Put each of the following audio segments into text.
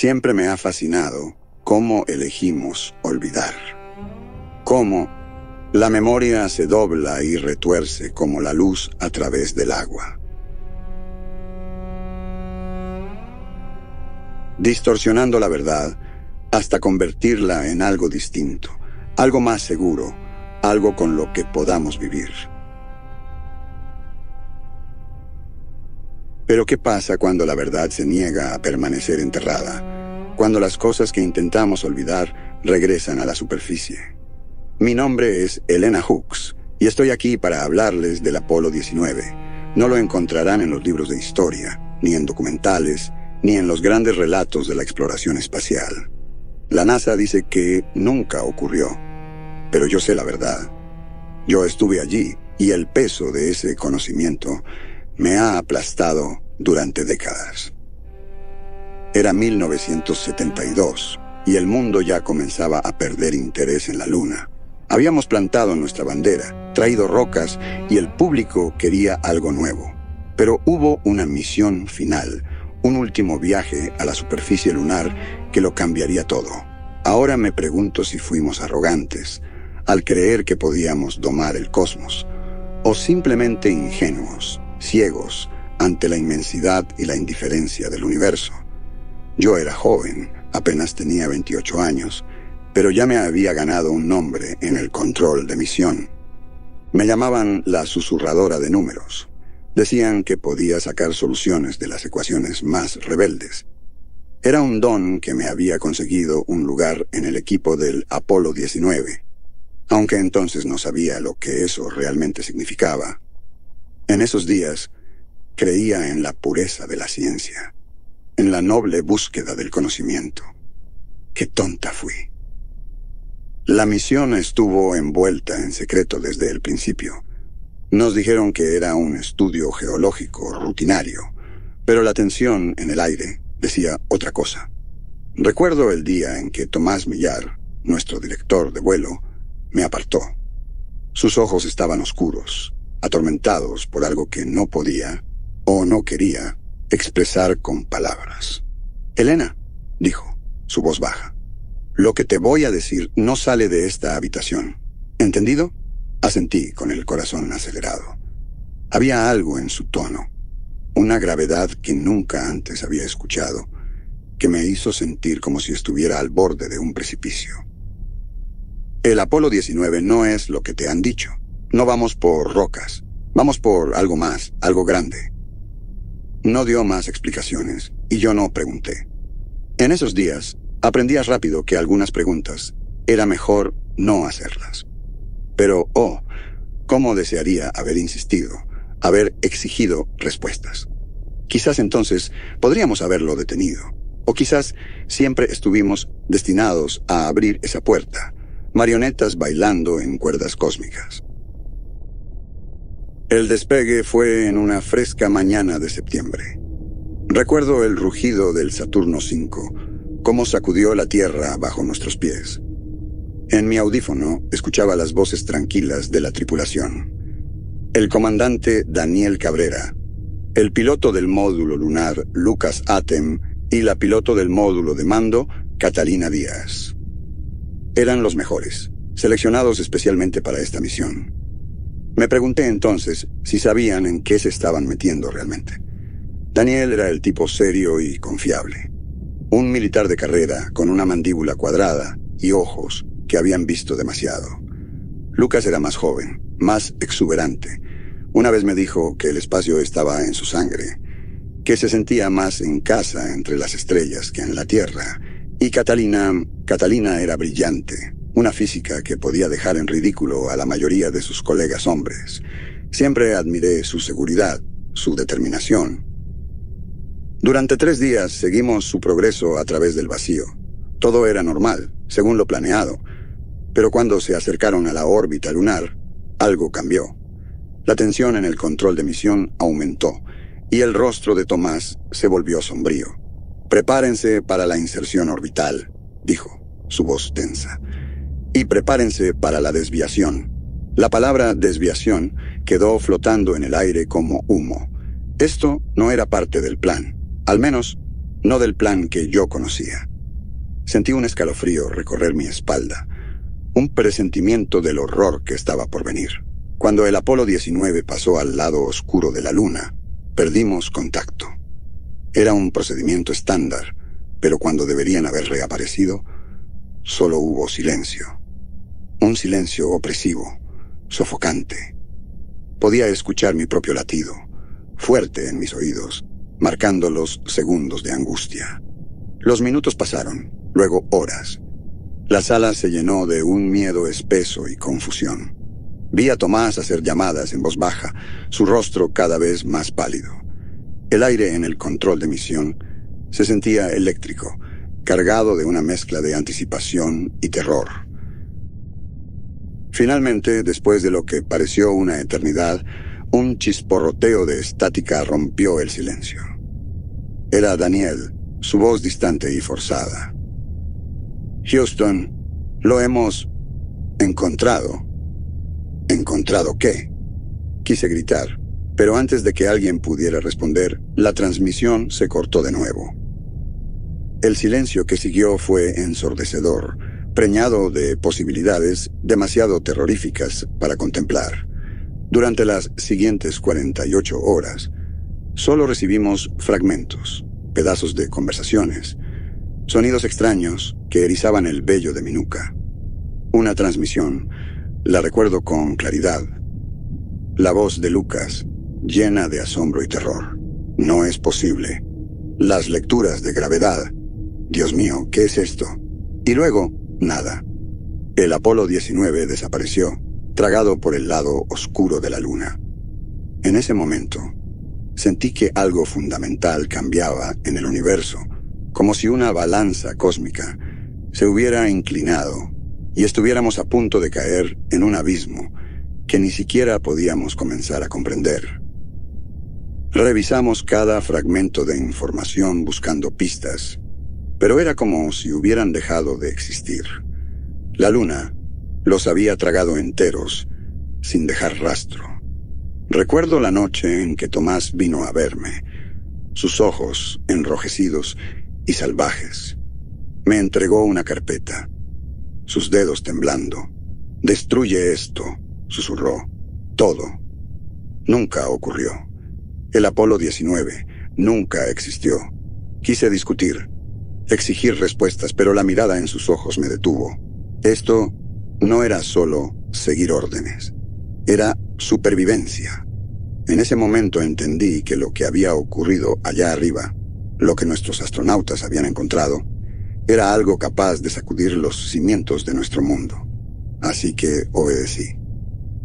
Siempre me ha fascinado cómo elegimos olvidar. Cómo la memoria se dobla y retuerce como la luz a través del agua, distorsionando la verdad hasta convertirla en algo distinto, algo más seguro, algo con lo que podamos vivir. Pero ¿qué pasa cuando la verdad se niega a permanecer enterrada? Cuando las cosas que intentamos olvidar regresan a la superficie. Mi nombre es Elena Hooks y estoy aquí para hablarles del Apolo 19. No lo encontrarán en los libros de historia, ni en documentales, ni en los grandes relatos de la exploración espacial. La NASA dice que nunca ocurrió, pero yo sé la verdad. Yo estuve allí y el peso de ese conocimiento me ha aplastado durante décadas. Era 1972 y el mundo ya comenzaba a perder interés en la Luna. Habíamos plantado nuestra bandera, traído rocas y el público quería algo nuevo. Pero hubo una misión final, un último viaje a la superficie lunar que lo cambiaría todo. Ahora me pregunto si fuimos arrogantes al creer que podíamos domar el cosmos, o simplemente ingenuos, ciegos ante la inmensidad y la indiferencia del universo. Yo era joven, apenas tenía 28 años, pero ya me había ganado un nombre en el control de misión. Me llamaban la susurradora de números. Decían que podía sacar soluciones de las ecuaciones más rebeldes. Era un don que me había conseguido un lugar en el equipo del Apolo 19, aunque entonces no sabía lo que eso realmente significaba. En esos días, creía en la pureza de la ciencia, en la noble búsqueda del conocimiento. ¡Qué tonta fui! La misión estuvo envuelta en secreto desde el principio. Nos dijeron que era un estudio geológico rutinario, pero la tensión en el aire decía otra cosa. Recuerdo el día en que Tomás Millar, nuestro director de vuelo, me apartó. Sus ojos estaban oscuros, atormentados por algo que no podía, o no quería, expresar con palabras. «Elena», dijo, su voz baja, «lo que te voy a decir no sale de esta habitación. ¿Entendido?» Asentí con el corazón acelerado. Había algo en su tono, una gravedad que nunca antes había escuchado, que me hizo sentir como si estuviera al borde de un precipicio. El Apolo 19 no es lo que te han dicho. No vamos por rocas, vamos por algo más, algo grande. No dio más explicaciones, y yo no pregunté. En esos días, aprendías rápido que algunas preguntas era mejor no hacerlas. Pero, cómo desearía haber insistido, haber exigido respuestas. Quizás entonces podríamos haberlo detenido, o quizás siempre estuvimos destinados a abrir esa puerta, marionetas bailando en cuerdas cósmicas. El despegue fue en una fresca mañana de septiembre. Recuerdo el rugido del Saturno V, cómo sacudió la tierra bajo nuestros pies. En mi audífono escuchaba las voces tranquilas de la tripulación. El comandante Daniel Cabrera, el piloto del módulo lunar Lucas Atem y la piloto del módulo de mando Catalina Díaz. Eran los mejores, seleccionados especialmente para esta misión. Me pregunté entonces si sabían en qué se estaban metiendo realmente. Daniel era el tipo serio y confiable. Un militar de carrera con una mandíbula cuadrada y ojos que habían visto demasiado. Lucas era más joven, más exuberante. Una vez me dijo que el espacio estaba en su sangre, que se sentía más en casa entre las estrellas que en la Tierra. Y Catalina era brillante, una física que podía dejar en ridículo a la mayoría de sus colegas hombres. Siempre admiré su seguridad, su determinación. Durante 3 días seguimos su progreso a través del vacío. Todo era normal, según lo planeado. Pero cuando se acercaron a la órbita lunar, algo cambió. La tensión en el control de misión aumentó, y el rostro de Tomás se volvió sombrío. «Prepárense para la inserción orbital», dijo, su voz tensa. «Y prepárense para la desviación». La palabra desviación quedó flotando en el aire como humo. Esto no era parte del plan. Al menos, no del plan que yo conocía. Sentí un escalofrío recorrer mi espalda, un presentimiento del horror que estaba por venir. Cuando el Apolo 19 pasó al lado oscuro de la Luna, perdimos contacto. Era un procedimiento estándar, pero cuando deberían haber reaparecido, solo hubo silencio. Un silencio opresivo, sofocante. Podía escuchar mi propio latido, fuerte en mis oídos, marcando los segundos de angustia. Los minutos pasaron, luego horas. La sala se llenó de un miedo espeso y confusión. Vi a Tomás hacer llamadas en voz baja, su rostro cada vez más pálido. El aire en el control de misión se sentía eléctrico, cargado de una mezcla de anticipación y terror. Finalmente, después de lo que pareció una eternidad, un chisporroteo de estática rompió el silencio. Era Daniel, su voz distante y forzada. «Houston, lo hemos encontrado». ¿Encontrado qué? Quise gritar, pero antes de que alguien pudiera responder, la transmisión se cortó de nuevo. El silencio que siguió fue ensordecedor, preñado de posibilidades demasiado terroríficas para contemplar. Durante las siguientes 48 horas, solo recibimos fragmentos, pedazos de conversaciones, sonidos extraños que erizaban el vello de mi nuca. Una transmisión, la recuerdo con claridad. La voz de Lucas, llena de asombro y terror. No es posible. Las lecturas de gravedad. Dios mío, ¿qué es esto? Y luego, nada. El Apolo 19 desapareció, tragado por el lado oscuro de la Luna. En ese momento, sentí que algo fundamental cambiaba en el universo, como si una balanza cósmica se hubiera inclinado y estuviéramos a punto de caer en un abismo que ni siquiera podíamos comenzar a comprender. Revisamos cada fragmento de información buscando pistas, pero era como si hubieran dejado de existir. La Luna los había tragado enteros, sin dejar rastro. Recuerdo la noche en que Tomás vino a verme, sus ojos enrojecidos y salvajes. Me entregó una carpeta, sus dedos temblando. «Destruye esto», susurró. «Todo». Nunca ocurrió. El Apolo 19 nunca existió. Quise discutir, exigir respuestas, pero la mirada en sus ojos me detuvo. Esto no era solo seguir órdenes. Era supervivencia. En ese momento entendí que lo que había ocurrido allá arriba, lo que nuestros astronautas habían encontrado, era algo capaz de sacudir los cimientos de nuestro mundo. Así que obedecí.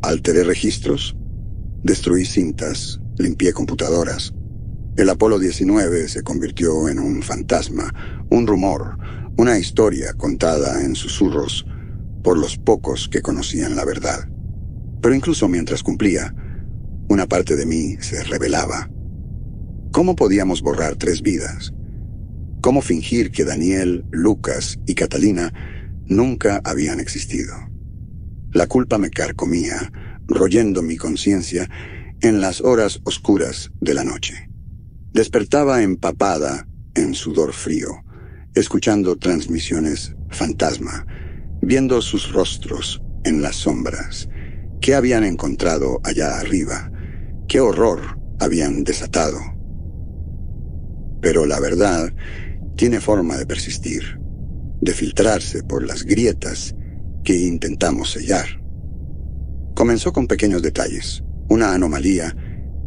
Alteré registros, destruí cintas, limpié computadoras. El Apolo 19 se convirtió en un fantasma, un rumor, una historia contada en susurros por los pocos que conocían la verdad. Pero incluso mientras cumplía, una parte de mí se rebelaba. ¿Cómo podíamos borrar 3 vidas? ¿Cómo fingir que Daniel, Lucas y Catalina nunca habían existido? La culpa me carcomía, royendo mi conciencia en las horas oscuras de la noche. Despertaba empapada en sudor frío, escuchando transmisiones fantasma, viendo sus rostros en las sombras. ¿Qué habían encontrado allá arriba? ¿Qué horror habían desatado? Pero la verdad tiene forma de persistir, de filtrarse por las grietas que intentamos sellar. Comenzó con pequeños detalles, una anomalía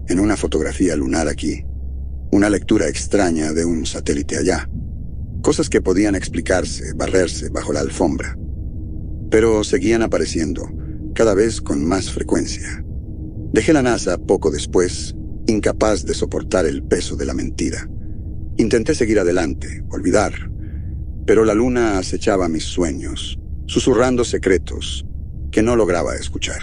en una fotografía lunar aquí, una lectura extraña de un satélite allá, cosas que podían explicarse, barrerse bajo la alfombra, pero seguían apareciendo, cada vez con más frecuencia. Dejé la NASA poco después, incapaz de soportar el peso de la mentira. Intenté seguir adelante, olvidar, pero la Luna acechaba mis sueños, susurrando secretos que no lograba escuchar.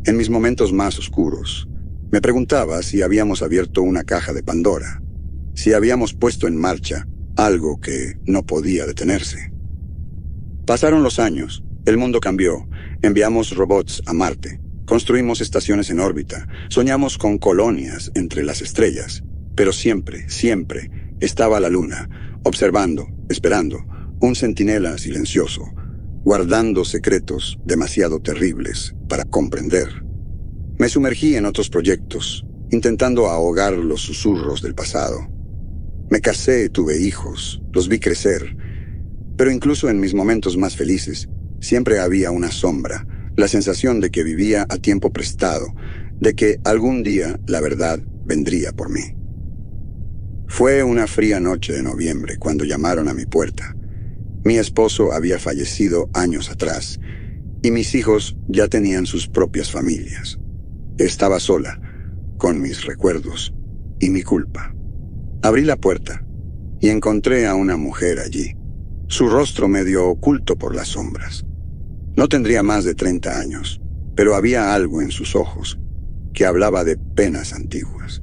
En mis momentos más oscuros, me preguntaba si habíamos abierto una caja de Pandora, si habíamos puesto en marcha algo que no podía detenerse. Pasaron los años, el mundo cambió, enviamos robots a Marte, construimos estaciones en órbita, soñamos con colonias entre las estrellas, pero siempre, Estaba la luna, observando, esperando, un centinela silencioso, guardando secretos demasiado terribles para comprender. Me sumergí en otros proyectos, intentando ahogar los susurros del pasado. Me casé, tuve hijos, los vi crecer, pero incluso en mis momentos más felices, siempre había una sombra, la sensación de que vivía a tiempo prestado, de que algún día la verdad vendría por mí. Fue una fría noche de noviembre cuando llamaron a mi puerta. Mi esposo había fallecido años atrás, y mis hijos ya tenían sus propias familias. Estaba sola, con mis recuerdos y mi culpa. Abrí la puerta y encontré a una mujer allí, su rostro medio oculto por las sombras. No tendría más de 30 años, pero había algo en sus ojos que hablaba de penas antiguas.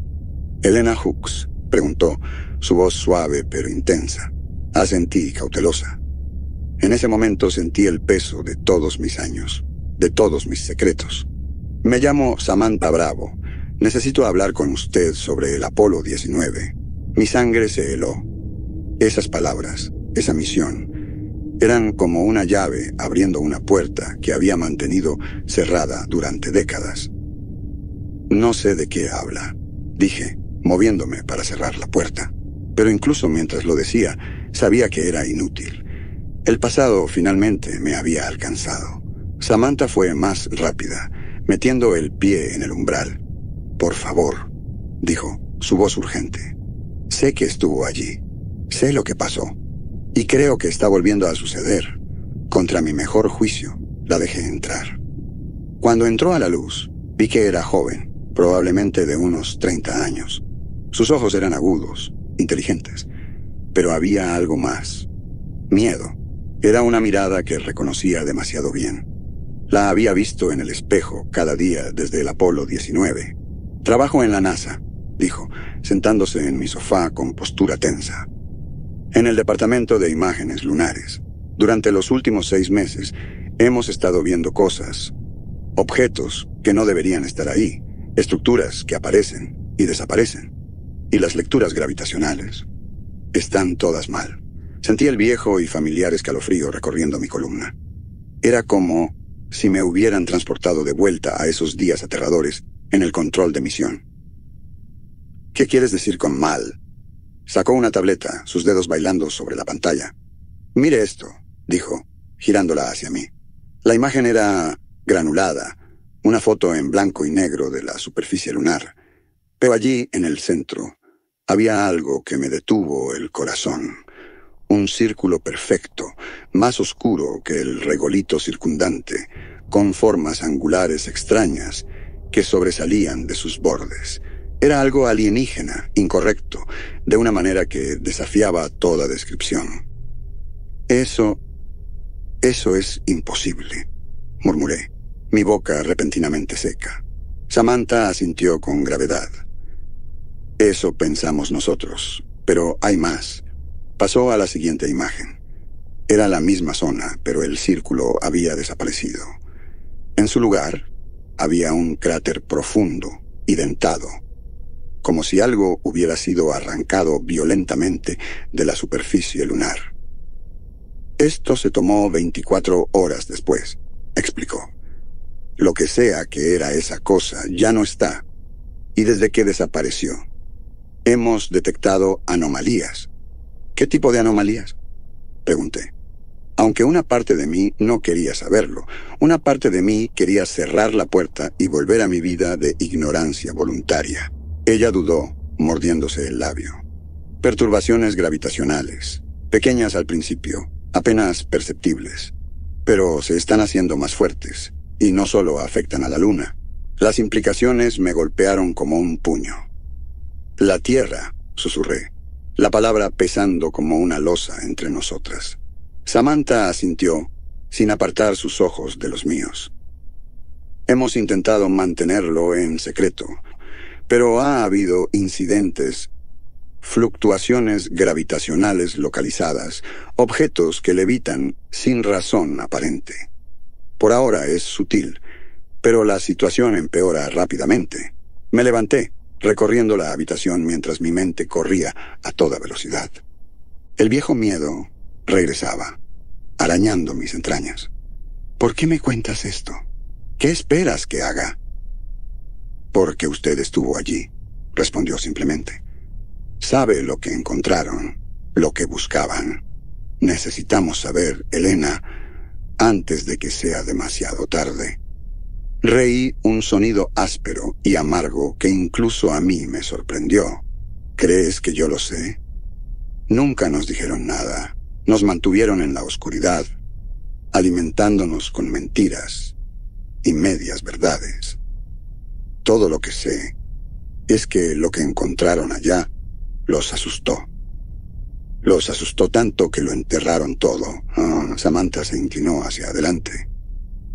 «¿Elena Hooks?», preguntó, su voz suave pero intensa. Asentí, cautelosa. En ese momento sentí el peso de todos mis años, de todos mis secretos. «Me llamo Samantha Bravo. Necesito hablar con usted sobre el Apolo 19. Mi sangre se heló». Esas palabras, esa misión, eran como una llave abriendo una puerta que había mantenido cerrada durante décadas. «No sé de qué habla», dije, moviéndome para cerrar la puerta. Pero incluso mientras lo decía, sabía que era inútil. El pasado finalmente me había alcanzado. Samantha fue más rápida, metiendo el pie en el umbral. «Por favor», dijo, su voz urgente. «Sé que estuvo allí. Sé lo que pasó. Y creo que está volviendo a suceder. Contra mi mejor juicio, la dejé entrar». Cuando entró a la luz, vi que era joven, probablemente de unos 30 años. Sus ojos eran agudos, inteligentes, pero había algo más. Miedo. Era una mirada que reconocía demasiado bien. La había visto en el espejo cada día desde el Apolo 19. «Trabajo en la NASA», dijo, sentándose en mi sofá con postura tensa. «En el Departamento de Imágenes Lunares. Durante los últimos 6 meses hemos estado viendo cosas, objetos que no deberían estar ahí, estructuras que aparecen y desaparecen. Y las lecturas gravitacionales están todas mal». Sentí el viejo y familiar escalofrío recorriendo mi columna. Era como si me hubieran transportado de vuelta a esos días aterradores en el control de misión. «¿Qué quieres decir con mal?». Sacó una tableta, sus dedos bailando sobre la pantalla. «Mire esto», dijo, girándola hacia mí. La imagen era granulada, una foto en blanco y negro de la superficie lunar. Pero allí, en el centro, había algo que me detuvo el corazón. Un círculo perfecto, más oscuro que el regolito circundante, con formas angulares extrañas que sobresalían de sus bordes. Era algo alienígena, incorrecto, de una manera que desafiaba toda descripción. Eso es imposible», murmuré, mi boca repentinamente seca. Samantha asintió con gravedad. «Eso pensamos nosotros, pero hay más». Pasó a la siguiente imagen. Era la misma zona, pero el círculo había desaparecido. En su lugar, había un cráter profundo y dentado, como si algo hubiera sido arrancado violentamente de la superficie lunar. «Esto se tomó 24 horas después», explicó. «Lo que sea que era esa cosa ya no está, y desde que desapareció, hemos detectado anomalías». «¿Qué tipo de anomalías?», pregunté. Aunque una parte de mí no quería saberlo, una parte de mí quería cerrar la puerta y volver a mi vida de ignorancia voluntaria. Ella dudó, mordiéndose el labio. «Perturbaciones gravitacionales, pequeñas al principio, apenas perceptibles, pero se están haciendo más fuertes, y no solo afectan a la Luna. Las implicaciones me golpearon como un puño». «La Tierra», susurré, la palabra pesando como una losa entre nosotras. Samantha asintió, sin apartar sus ojos de los míos. «Hemos intentado mantenerlo en secreto, pero ha habido incidentes, fluctuaciones gravitacionales localizadas, objetos que levitan sin razón aparente. Por ahora es sutil, pero la situación empeora rápidamente». Me levanté, recorriendo la habitación mientras mi mente corría a toda velocidad. El viejo miedo regresaba, arañando mis entrañas. ¿Por qué me cuentas esto? ¿Qué esperas que haga? Porque usted estuvo allí, respondió simplemente. Sabe lo que encontraron, lo que buscaban. Necesitamos saber, Elena, antes de que sea demasiado tarde. Reí un sonido áspero y amargo que incluso a mí me sorprendió. ¿Crees que yo lo sé? Nunca nos dijeron nada. Nos mantuvieron en la oscuridad, alimentándonos con mentiras y medias verdades. Todo lo que sé es que lo que encontraron allá los asustó. Los asustó tanto que lo enterraron todo. Samantha se inclinó hacia adelante,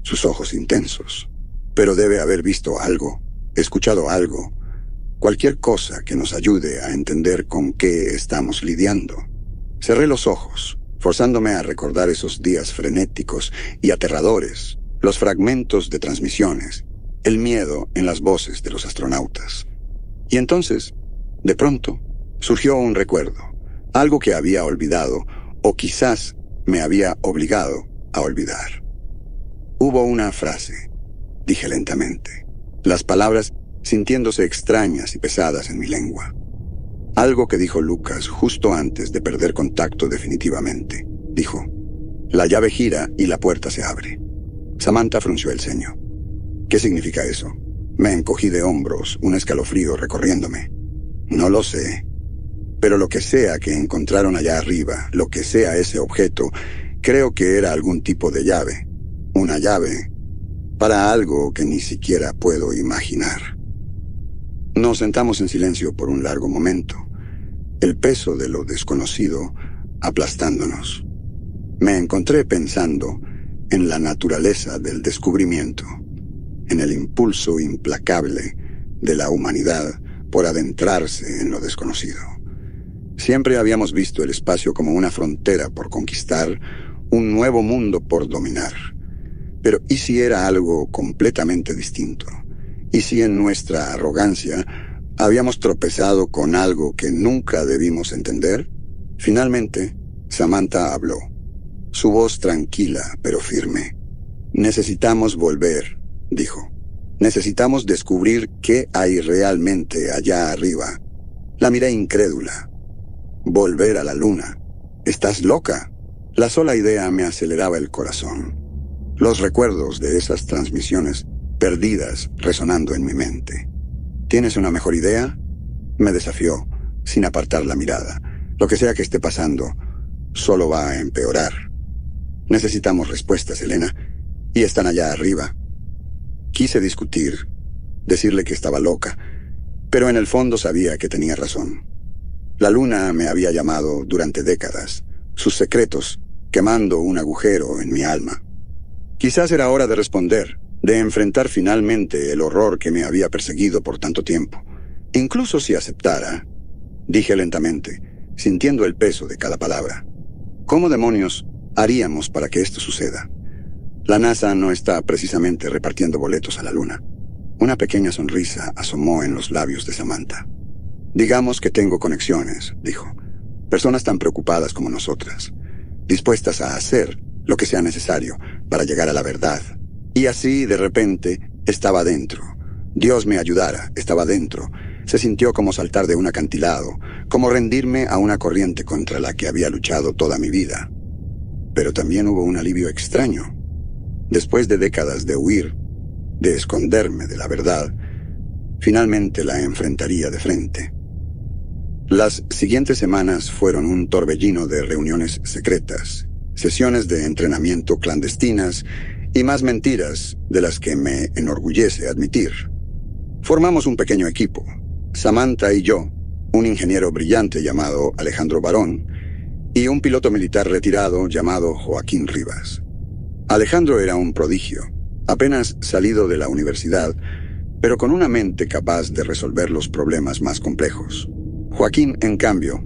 sus ojos intensos. Pero debe haber visto algo, escuchado algo, cualquier cosa que nos ayude a entender con qué estamos lidiando. Cerré los ojos, forzándome a recordar esos días frenéticos y aterradores, los fragmentos de transmisiones, el miedo en las voces de los astronautas. Y entonces, de pronto, surgió un recuerdo, algo que había olvidado, o quizás me había obligado a olvidar. Hubo una frase, dije lentamente, las palabras sintiéndose extrañas y pesadas en mi lengua. Algo que dijo Lucas justo antes de perder contacto definitivamente. Dijo, la llave gira y la puerta se abre. Samantha frunció el ceño. ¿Qué significa eso? Me encogí de hombros, un escalofrío recorriéndome. No lo sé. Pero lo que sea que encontraron allá arriba, lo que sea ese objeto, creo que era algún tipo de llave. Una llave para algo que ni siquiera puedo imaginar. Nos sentamos en silencio por un largo momento, el peso de lo desconocido aplastándonos. Me encontré pensando en la naturaleza del descubrimiento, en el impulso implacable de la humanidad por adentrarse en lo desconocido. Siempre habíamos visto el espacio como una frontera por conquistar, un nuevo mundo por dominar. Pero ¿y si era algo completamente distinto? ¿Y si en nuestra arrogancia habíamos tropezado con algo que nunca debimos entender? Finalmente, Samantha habló, su voz tranquila pero firme. Necesitamos volver, dijo. Necesitamos descubrir qué hay realmente allá arriba. La miré incrédula. Volver a la luna. ¿Estás loca? La sola idea me aceleraba el corazón. Los recuerdos de esas transmisiones perdidas resonando en mi mente. ¿Tienes una mejor idea? Me desafió, sin apartar la mirada. Lo que sea que esté pasando, solo va a empeorar. Necesitamos respuestas, Elena, y están allá arriba. Quise discutir, decirle que estaba loca, pero en el fondo sabía que tenía razón. La luna me había llamado durante décadas, sus secretos quemando un agujero en mi alma. Quizás era hora de responder, de enfrentar finalmente el horror que me había perseguido por tanto tiempo. Incluso si aceptara, dije lentamente, sintiendo el peso de cada palabra. ¿Cómo demonios haríamos para que esto suceda? La NASA no está precisamente repartiendo boletos a la luna. Una pequeña sonrisa asomó en los labios de Samantha. Digamos que tengo conexiones, dijo. Personas tan preocupadas como nosotras, dispuestas a hacer lo que sea necesario para llegar a la verdad. Y así, de repente, estaba dentro. Dios me ayudara, estaba dentro. Se sintió como saltar de un acantilado, como rendirme a una corriente contra la que había luchado toda mi vida. Pero también hubo un alivio extraño. Después de décadas de huir, de esconderme de la verdad, finalmente la enfrentaría de frente. Las siguientes semanas fueron un torbellino de reuniones secretas, sesiones de entrenamiento clandestinas y más mentiras de las que me enorgullece admitir. Formamos un pequeño equipo, Samantha y yo, un ingeniero brillante llamado Alejandro Barón y un piloto militar retirado llamado Joaquín Rivas. Alejandro era un prodigio, apenas salido de la universidad, pero con una mente capaz de resolver los problemas más complejos. Joaquín, en cambio,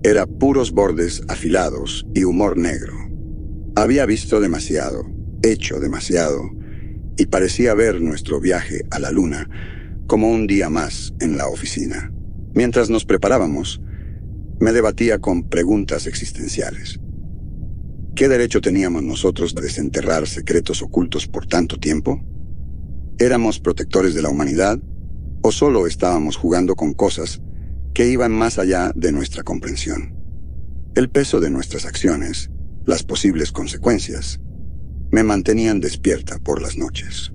era puros bordes afilados y humor negro. Había visto demasiado, hecho demasiado, y parecía ver nuestro viaje a la luna como un día más en la oficina. Mientras nos preparábamos, me debatía con preguntas existenciales. ¿Qué derecho teníamos nosotros de desenterrar secretos ocultos por tanto tiempo? ¿Éramos protectores de la humanidad o solo estábamos jugando con cosas que iban más allá de nuestra comprensión? El peso de nuestras acciones, las posibles consecuencias, me mantenían despierta por las noches.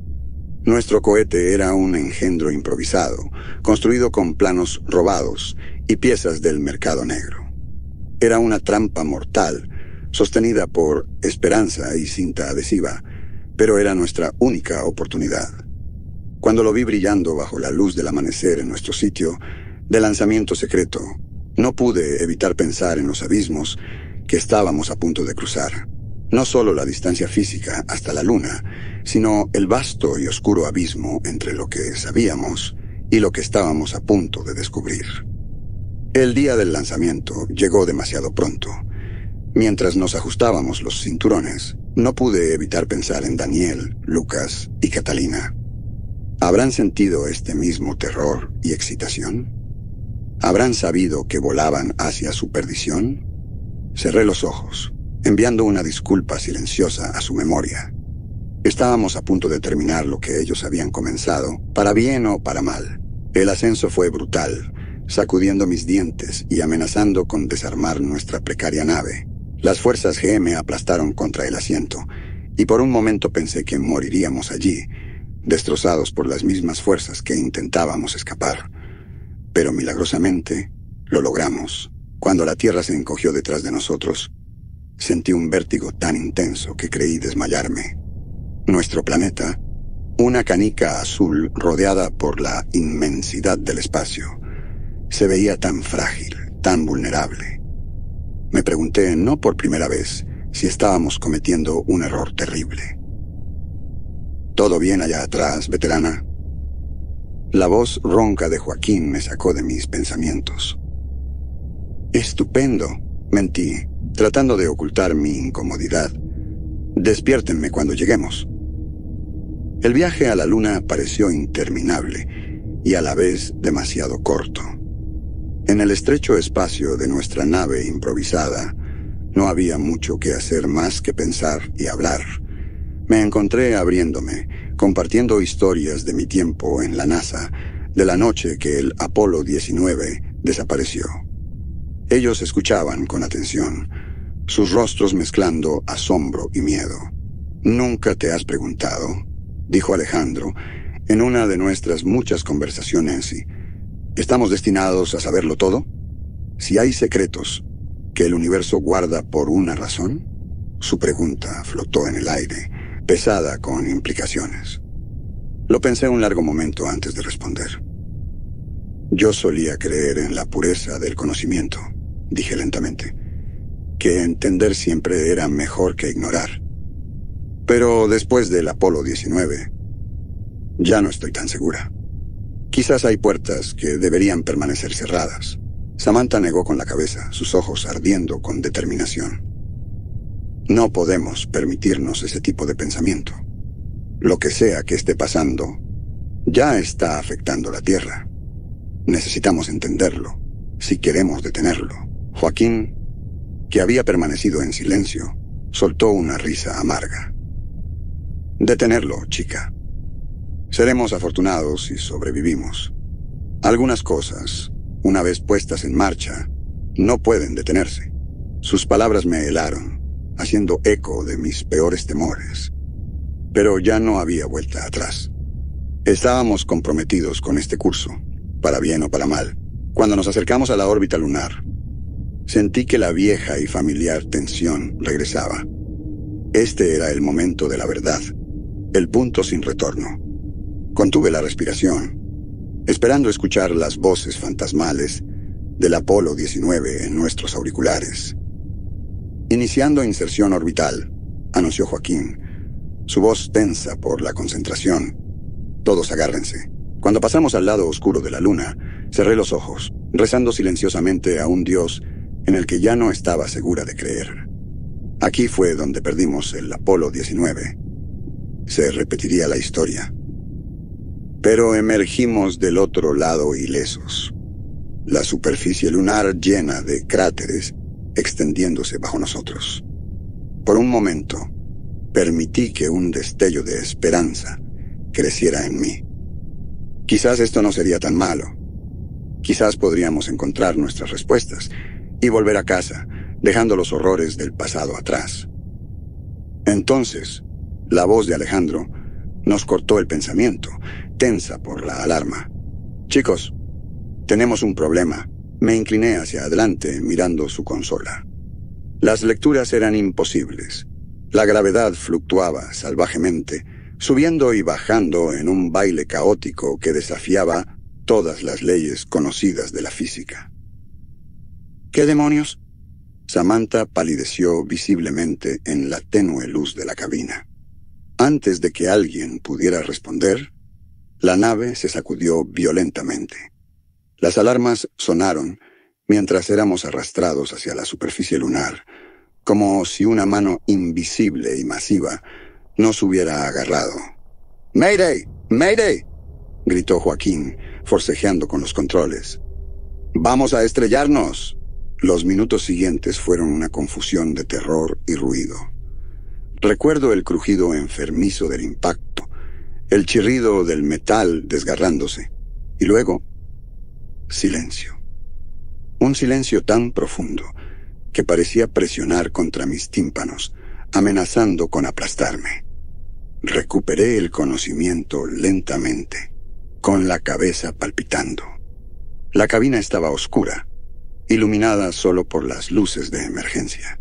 Nuestro cohete era un engendro improvisado, construido con planos robados y piezas del mercado negro. Era una trampa mortal, sostenida por esperanza y cinta adhesiva, pero era nuestra única oportunidad. Cuando lo vi brillando bajo la luz del amanecer en nuestro sitio de lanzamiento secreto, no pude evitar pensar en los abismos que estábamos a punto de cruzar. No solo la distancia física hasta la luna, sino el vasto y oscuro abismo entre lo que sabíamos y lo que estábamos a punto de descubrir. El día del lanzamiento llegó demasiado pronto. Mientras nos ajustábamos los cinturones, no pude evitar pensar en Daniel, Lucas y Catalina. ¿Habrán sentido este mismo terror y excitación? ¿Habrán sabido que volaban hacia su perdición? Cerré los ojos, enviando una disculpa silenciosa a su memoria. Estábamos a punto de terminar lo que ellos habían comenzado, para bien o para mal. El ascenso fue brutal, sacudiendo mis dientes y amenazando con desarmar nuestra precaria nave. Las fuerzas G me aplastaron contra el asiento, y por un momento pensé que moriríamos allí, destrozados por las mismas fuerzas que intentábamos escapar. Pero milagrosamente, lo logramos. Cuando la tierra se encogió detrás de nosotros, sentí un vértigo tan intenso que creí desmayarme. Nuestro planeta, una canica azul rodeada por la inmensidad del espacio, se veía tan frágil, tan vulnerable. Me pregunté, no por primera vez, si estábamos cometiendo un error terrible. ¿Todo bien allá atrás, veterana? La voz ronca de Joaquín me sacó de mis pensamientos. Estupendo, mentí, tratando de ocultar mi incomodidad. Despiértenme cuando lleguemos. El viaje a la luna pareció interminable y a la vez demasiado corto. En el estrecho espacio de nuestra nave improvisada, no había mucho que hacer más que pensar y hablar. Me encontré abriéndome, compartiendo historias de mi tiempo en la NASA, de la noche que el Apolo 19 desapareció. Ellos escuchaban con atención, sus rostros mezclando asombro y miedo. «¿Nunca te has preguntado?», dijo Alejandro, en una de nuestras muchas conversaciones, ¿estamos destinados a saberlo todo? Si hay secretos que el universo guarda por una razón. Su pregunta flotó en el aire, pesada con implicaciones. Lo pensé un largo momento antes de responder. Yo solía creer en la pureza del conocimiento, dije lentamente, que entender siempre era mejor que ignorar. Pero después del Apolo 19, ya no estoy tan segura. Quizás hay puertas que deberían permanecer cerradas. Samantha negó con la cabeza, sus ojos ardiendo con determinación. No podemos permitirnos ese tipo de pensamiento. Lo que sea que esté pasando, ya está afectando la Tierra. Necesitamos entenderlo, si queremos detenerlo. Joaquín, que había permanecido en silencio, soltó una risa amarga. Detenerlo, chica. Seremos afortunados si sobrevivimos. Algunas cosas, una vez puestas en marcha, no pueden detenerse. Sus palabras me helaron, haciendo eco de mis peores temores. Pero ya no había vuelta atrás. Estábamos comprometidos con este curso, para bien o para mal. Cuando nos acercamos a la órbita lunar, sentí que la vieja y familiar tensión regresaba. Este era el momento de la verdad, el punto sin retorno. Contuve la respiración, esperando escuchar las voces fantasmales del Apolo 19 en nuestros auriculares. Iniciando inserción orbital, anunció Joaquín, su voz tensa por la concentración. Todos agárrense. Cuando pasamos al lado oscuro de la luna, cerré los ojos, rezando silenciosamente a un Dios en el que ya no estaba segura de creer. Aquí fue donde perdimos el Apolo 19. Se repetiría la historia. Pero emergimos del otro lado ilesos. La superficie lunar llena de cráteres extendiéndose bajo nosotros. Por un momento, permití que un destello de esperanza creciera en mí. Quizás esto no sería tan malo. Quizás podríamos encontrar nuestras respuestas y volver a casa, dejando los horrores del pasado atrás. Entonces, la voz de Alejandro nos cortó el pensamiento, tensa por la alarma. «Chicos, tenemos un problema». Me incliné hacia adelante mirando su consola. Las lecturas eran imposibles. La gravedad fluctuaba salvajemente, subiendo y bajando en un baile caótico que desafiaba todas las leyes conocidas de la física. «¿Qué demonios?». Samantha palideció visiblemente en la tenue luz de la cabina. Antes de que alguien pudiera responder, la nave se sacudió violentamente. Las alarmas sonaron mientras éramos arrastrados hacia la superficie lunar, como si una mano invisible y masiva nos hubiera agarrado. «¡Mayday! ¡Mayday!», gritó Joaquín, forcejeando con los controles. «¡Vamos a estrellarnos!». Los minutos siguientes fueron una confusión de terror y ruido. Recuerdo el crujido enfermizo del impacto, el chirrido del metal desgarrándose, y luego, silencio. Un silencio tan profundo que parecía presionar contra mis tímpanos, amenazando con aplastarme. Recuperé el conocimiento lentamente, con la cabeza palpitando. La cabina estaba oscura, iluminada solo por las luces de emergencia.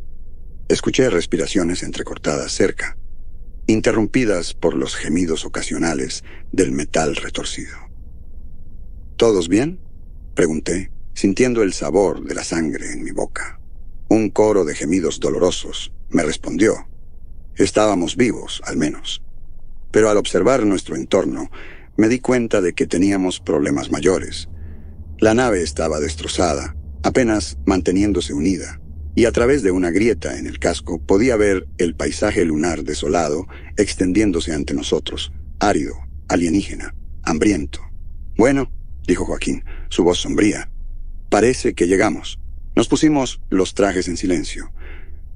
Escuché respiraciones entrecortadas cerca, interrumpidas por los gemidos ocasionales del metal retorcido. ¿Todos bien?, pregunté, sintiendo el sabor de la sangre en mi boca. Un coro de gemidos dolorosos me respondió. Estábamos vivos, al menos. Pero al observar nuestro entorno, me di cuenta de que teníamos problemas mayores. La nave estaba destrozada, apenas manteniéndose unida, y a través de una grieta en el casco podía ver el paisaje lunar desolado extendiéndose ante nosotros, árido, alienígena, hambriento. «Bueno», dijo Joaquín, su voz sombría, «parece que llegamos». Nos pusimos los trajes en silencio,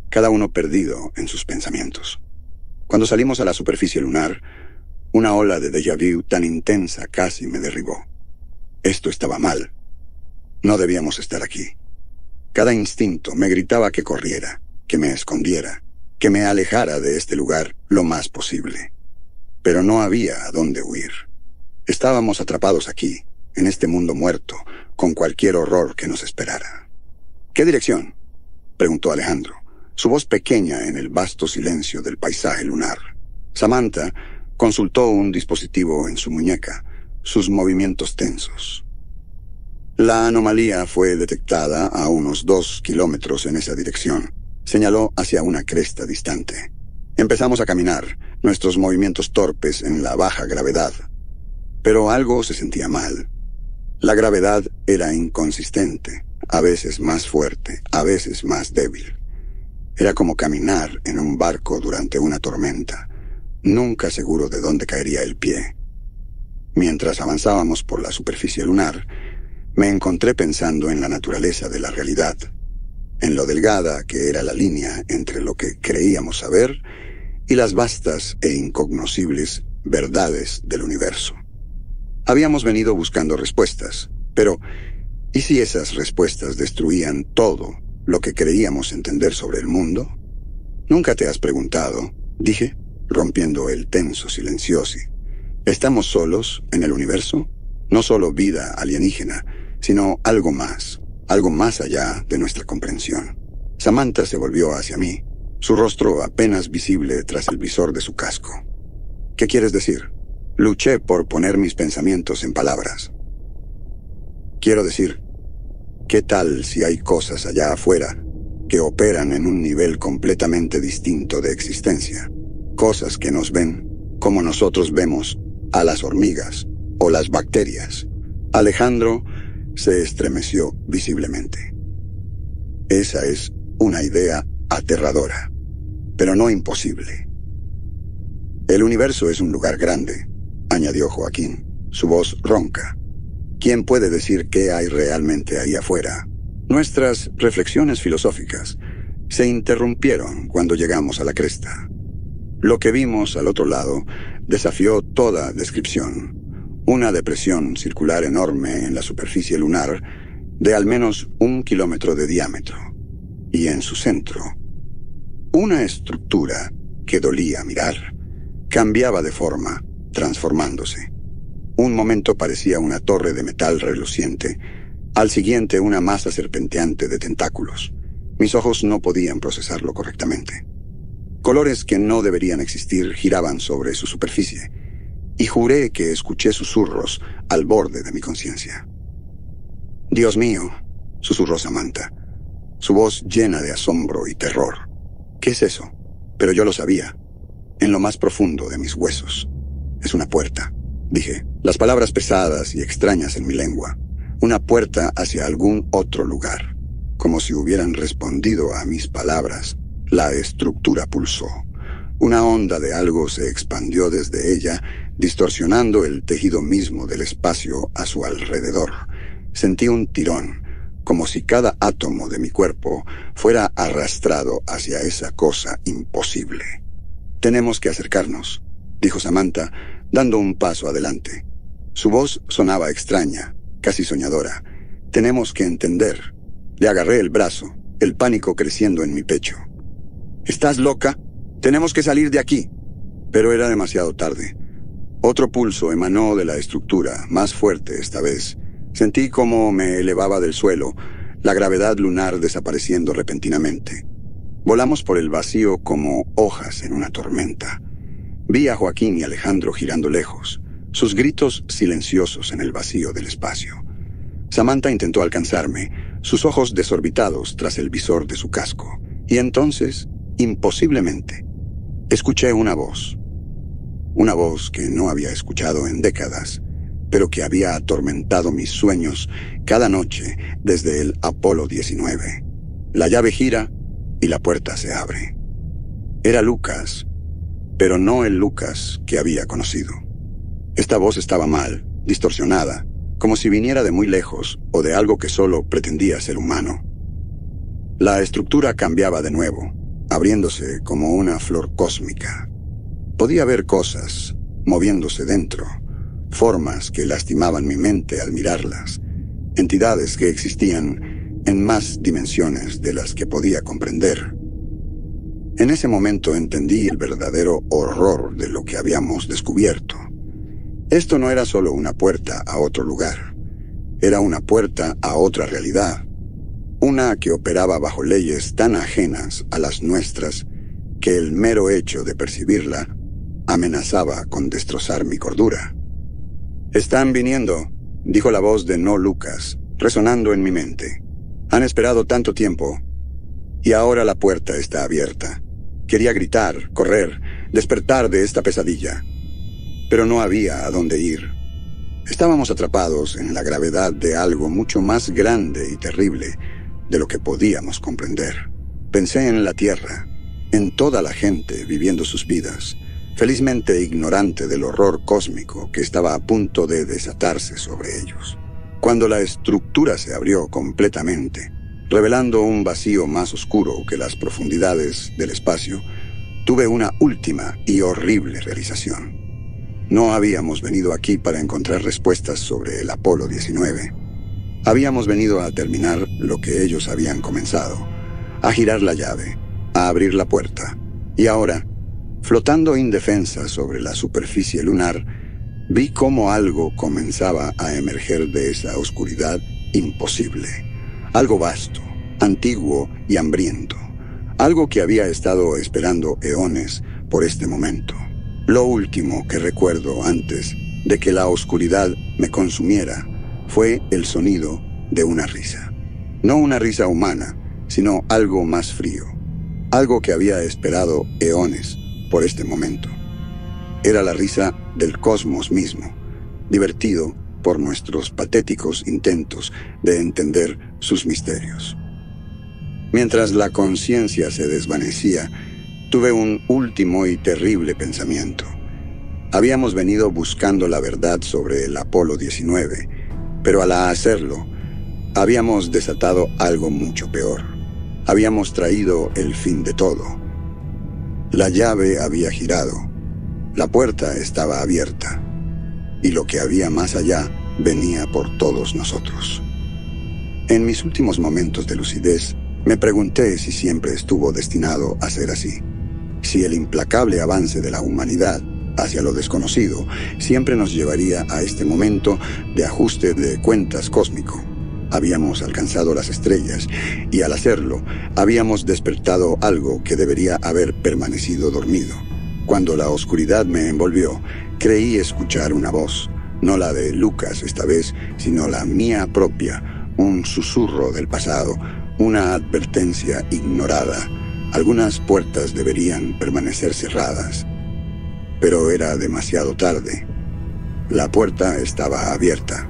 cada uno perdido en sus pensamientos. Cuando salimos a la superficie lunar, una ola de déjà vu tan intensa casi me derribó. Esto estaba mal. No debíamos estar aquí. Cada instinto me gritaba que corriera, que me escondiera, que me alejara de este lugar lo más posible. Pero no había a dónde huir. Estábamos atrapados aquí, en este mundo muerto, con cualquier horror que nos esperara. «¿Qué dirección?», preguntó Alejandro, su voz pequeña en el vasto silencio del paisaje lunar. Samantha consultó un dispositivo en su muñeca, sus movimientos tensos. La anomalía fue detectada a unos 2 kilómetros en esa dirección. Señaló hacia una cresta distante. Empezamos a caminar, nuestros movimientos torpes en la baja gravedad. Pero algo se sentía mal. La gravedad era inconsistente, a veces más fuerte, a veces más débil. Era como caminar en un barco durante una tormenta, nunca seguro de dónde caería el pie. Mientras avanzábamos por la superficie lunar, me encontré pensando en la naturaleza de la realidad, en lo delgada que era la línea entre lo que creíamos saber y las vastas e incognoscibles verdades del universo. Habíamos venido buscando respuestas, pero ¿y si esas respuestas destruían todo lo que creíamos entender sobre el mundo? ¿Nunca te has preguntado?, dije, rompiendo el tenso silencioso. ¿Estamos solos en el universo? No solo vida alienígena, sino algo más allá de nuestra comprensión. Samantha se volvió hacia mí, su rostro apenas visible tras el visor de su casco. ¿Qué quieres decir? Luché por poner mis pensamientos en palabras. Quiero decir, ¿qué tal si hay cosas allá afuera que operan en un nivel completamente distinto de existencia? Cosas que nos ven como nosotros vemos a las hormigas o las bacterias. Alejandro se estremeció visiblemente. Esa es una idea aterradora, pero no imposible. El universo es un lugar grande, añadió Joaquín, su voz ronca. ¿Quién puede decir qué hay realmente ahí afuera? Nuestras reflexiones filosóficas se interrumpieron cuando llegamos a la cresta. Lo que vimos al otro lado desafió toda descripción. Una depresión circular enorme en la superficie lunar de al menos 1 kilómetro de diámetro. Y en su centro, una estructura que dolía mirar. Cambiaba de forma, transformándose. Un momento parecía una torre de metal reluciente, al siguiente una masa serpenteante de tentáculos. Mis ojos no podían procesarlo correctamente. Colores que no deberían existir giraban sobre su superficie, y juré que escuché susurros al borde de mi conciencia. «Dios mío», susurró Samantha, su voz llena de asombro y terror. «¿Qué es eso?» Pero yo lo sabía, en lo más profundo de mis huesos. «Es una puerta», dije, las palabras pesadas y extrañas en mi lengua. Una puerta hacia algún otro lugar. Como si hubieran respondido a mis palabras, la estructura pulsó. Una onda de algo se expandió desde ella, distorsionando el tejido mismo del espacio a su alrededor. Sentí un tirón, como si cada átomo de mi cuerpo fuera arrastrado hacia esa cosa imposible. «Tenemos que acercarnos», dijo Samantha, dando un paso adelante. Su voz sonaba extraña, casi soñadora. «Tenemos que entender». Le agarré el brazo, el pánico creciendo en mi pecho. «¿Estás loca? Tenemos que salir de aquí». Pero era demasiado tarde. Otro pulso emanó de la estructura, más fuerte esta vez. Sentí cómo me elevaba del suelo, la gravedad lunar desapareciendo repentinamente. Volamos por el vacío como hojas en una tormenta. Vi a Joaquín y Alejandro girando lejos, sus gritos silenciosos en el vacío del espacio. Samantha intentó alcanzarme, sus ojos desorbitados tras el visor de su casco. Y entonces, imposiblemente, escuché una voz. Una voz que no había escuchado en décadas, pero que había atormentado mis sueños cada noche desde el Apolo 19. La llave gira y la puerta se abre. Era Lucas, pero no el Lucas que había conocido. Esta voz estaba mal, distorsionada, como si viniera de muy lejos o de algo que solo pretendía ser humano. La estructura cambiaba de nuevo, abriéndose como una flor cósmica. Podía ver cosas moviéndose dentro, formas que lastimaban mi mente al mirarlas, entidades que existían en más dimensiones de las que podía comprender. En ese momento entendí el verdadero horror de lo que habíamos descubierto. Esto no era solo una puerta a otro lugar, era una puerta a otra realidad, una que operaba bajo leyes tan ajenas a las nuestras que el mero hecho de percibirla amenazaba con destrozar mi cordura. «Están viniendo», dijo la voz de No Lucas, resonando en mi mente. «Han esperado tanto tiempo, y ahora la puerta está abierta». Quería gritar, correr, despertar de esta pesadilla, pero no había a dónde ir. Estábamos atrapados en la gravedad de algo mucho más grande y terrible de lo que podíamos comprender. Pensé en la Tierra, en toda la gente viviendo sus vidas, felizmente ignorante del horror cósmico que estaba a punto de desatarse sobre ellos. Cuando la estructura se abrió completamente, revelando un vacío más oscuro que las profundidades del espacio, tuve una última y horrible realización. No habíamos venido aquí para encontrar respuestas sobre el Apolo 19. Habíamos venido a terminar lo que ellos habían comenzado, a girar la llave, a abrir la puerta. Y ahora, flotando indefensa sobre la superficie lunar, vi cómo algo comenzaba a emerger de esa oscuridad imposible. Algo vasto, antiguo y hambriento. Algo que había estado esperando eones por este momento. Lo último que recuerdo antes de que la oscuridad me consumiera fue el sonido de una risa. No una risa humana, sino algo más frío. Algo que había esperado eones por este momento. Era la risa del cosmos mismo, divertido por nuestros patéticos intentos de entender sus misterios. Mientras la conciencia se desvanecía, tuve un último y terrible pensamiento. Habíamos venido buscando la verdad sobre el Apolo 19, pero al hacerlo, habíamos desatado algo mucho peor. Habíamos traído el fin de todo. La llave había girado, la puerta estaba abierta, y lo que había más allá venía por todos nosotros. En mis últimos momentos de lucidez, me pregunté si siempre estuvo destinado a ser así. Si el implacable avance de la humanidad hacia lo desconocido siempre nos llevaría a este momento de ajuste de cuentas cósmico. Habíamos alcanzado las estrellas y al hacerlo habíamos despertado algo que debería haber permanecido dormido. Cuando la oscuridad me envolvió, creí escuchar una voz, no la de Lucas esta vez, sino la mía propia, un susurro del pasado, una advertencia ignorada. Algunas puertas deberían permanecer cerradas. Pero era demasiado tarde. La puerta estaba abierta.